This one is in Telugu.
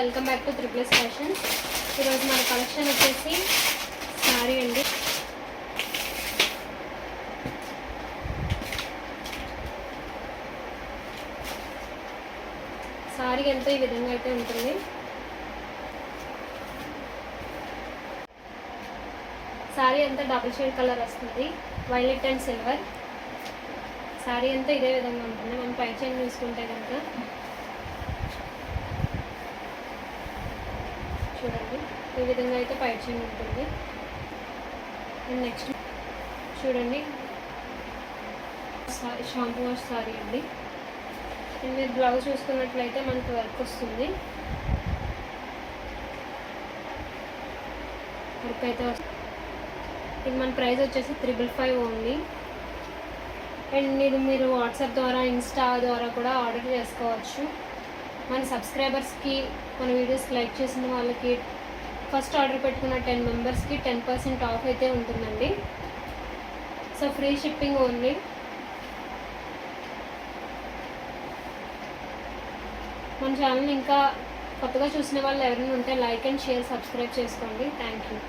Welcome back to Triples fashion. ఈరోజు మన కలెక్షన్ వచ్చేసి సారీ అండి. సారీ ఎంతో ఈ విధంగా అయితే ఉంటుంది. సారీ అంతా డబుల్ షేడ్ కలర్ వస్తుంది, వైలెట్ అండ్ సిల్వర్. సారీ అంతా ఇదే విధంగా ఉంటుంది. మనం పై చైన్ చూసుకుంటే కనుక చూడండి, ఈ విధంగా అయితే పై చైన్ ఉంటుంది. అండ్ నెక్స్ట్ చూడండి, షాంపూ వాష్ సారీ అండి. అండ్ మీరు బ్లౌజ్ చూసుకున్నట్లయితే మనకు వర్క్ వస్తుంది. వర్క్ అయితే ఇది మన ప్రైస్ వచ్చేసి 555 ఓన్లీ. అండ్ ఇది మీరు వాట్సాప్ ద్వారా, ఇన్స్టా ద్వారా కూడా ఆర్డర్ చేసుకోవచ్చు. మన సబ్స్క్రైబర్స్కి, మన వీడియోస్కి లైక్ చేసిన వాళ్ళకి, ఫస్ట్ ఆర్డర్ పెట్టుకున్న 10 మెంబర్స్కి 10% ఆఫ్ అయితే ఉంటుందండి. So free shipping only. మన ఛానల్ ఇంకా కొత్తగా చూసిన వాళ్ళు ఎవరైనా ఉంటే లైక్ అండ్ షేర్, సబ్స్క్రైబ్ చేసుకోండి. Thank you.